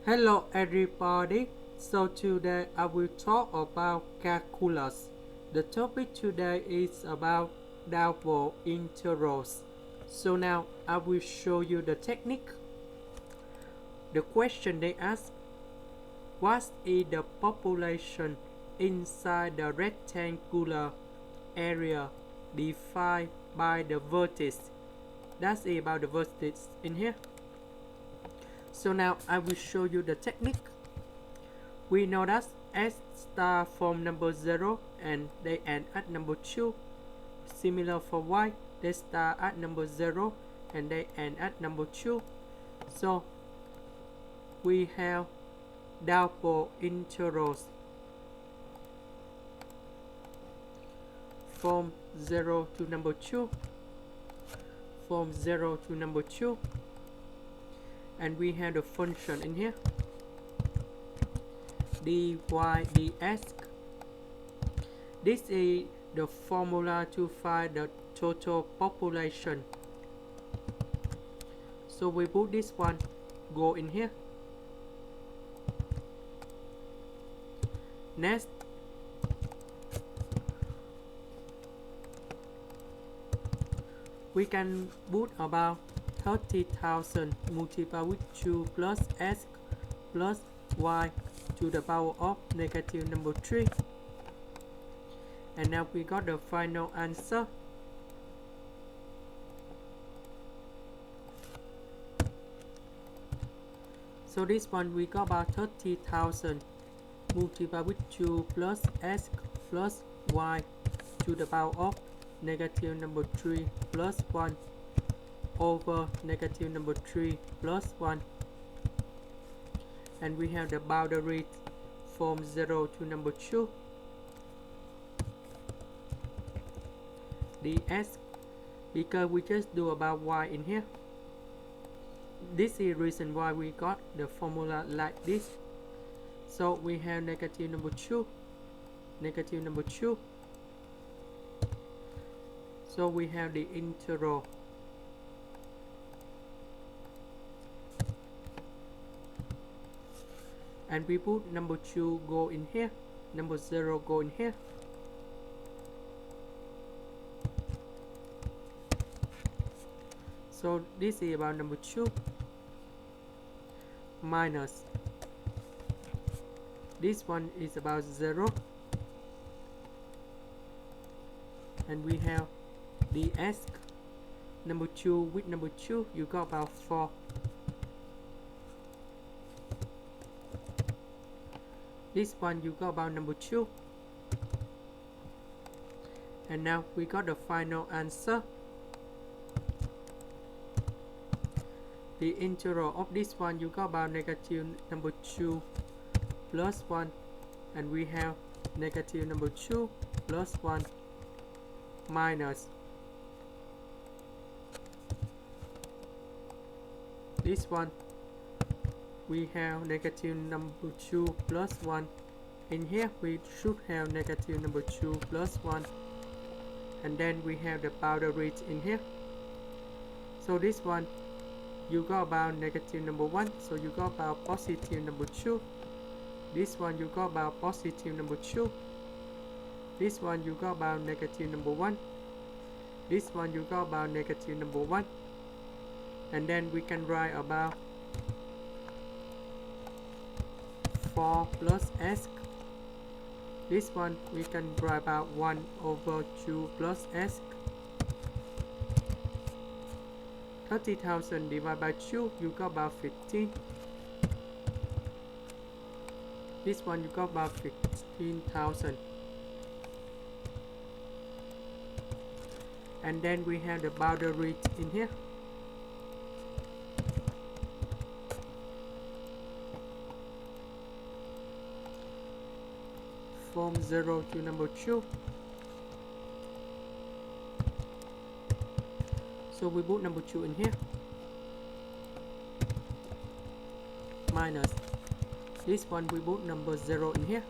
Hello everybody, so today I will talk about calculus. The topic today is about double integrals. So now I will show you the technique. The question they ask, what is the population inside the rectangular area defined by the vertex? That's about the vertex in here. So now I will show you the technique. We know that S star from number 0 and they end at number 2. Similar for Y, they start at number 0 and they end at number 2. So we have double integrals from 0 to number 2, from 0 to number 2, and we have the function in here dy dx. This is the formula to find the total population. So we put this one go in here. Next, we can put about 30,000 multiplied with 2 plus x plus y to the power of negative number 3. And now we got the final answer. So this one we got about 30,000 multiplied with 2 plus x plus y to the power of negative number 3 plus 1 over negative number 3 plus 1. And we have the boundary from 0 to number 2 dx, because we just do about y in here. This is the reason why we got the formula like this. So we have negative number 2, negative number 2. So we have the integral and we put number 2 go in here, number 0 go in here. So this is about number 2 minus this one is about 0, and we have dx. Number 2 with number 2 you got about 4. This one you got about number 2. And now we got the final answer. The integral of this one you got about negative number 2 plus 1, and we have negative number 2 plus 1 minus this one we have negative number 2 plus 1. In here we should have negative number 2 plus 1, and then we have the boundary in here. So this one you got about negative number 1, so you got about positive number 2. This one you got about positive number 2. This one you got about negative number 1. This one you got about negative number 1. And then we can write about 4 plus x. This one we can write about 1 over 2 plus x. 30,000 divided by 2 you got about 15. This one you got about 15,000. And then we have the boundary in here. From 0 to number 2. So we put number 2 in here. Minus this one we put number 0 in here.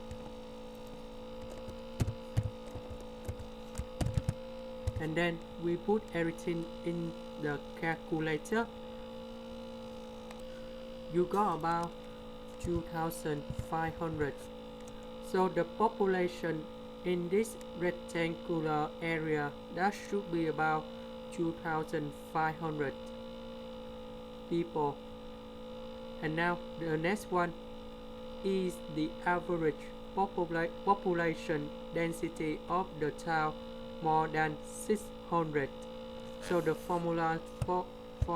And then we put everything in the calculator. You got about 2,500. So the population in this rectangular area, that should be about 2,500 people. And now the next one is the average population density of the town, more than 600. So the formula for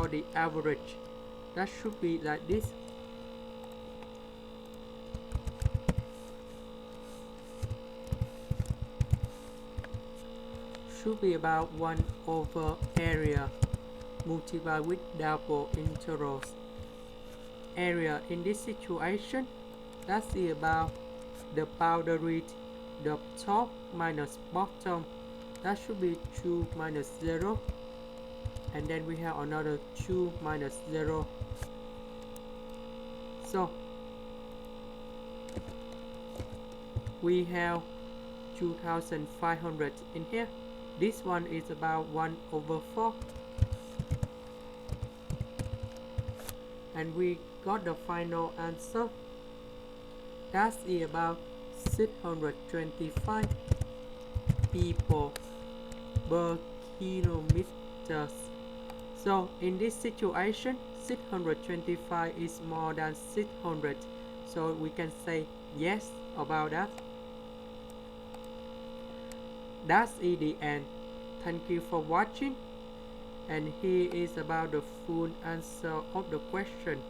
the average, that should be like this. Should be about 1 over area multiplied with double intervals. Area in this situation, that's about the boundary, the top minus bottom, that should be 2 minus 0, and then we have another 2 minus 0. So we have 2,500 in here. This one is about 1 over 4. And we got the final answer. That's about 625 people per kilometers. So in this situation, 625 is more than 600. So we can say yes about that. That's the end. Thank you for watching. And here is about the full answer of the question.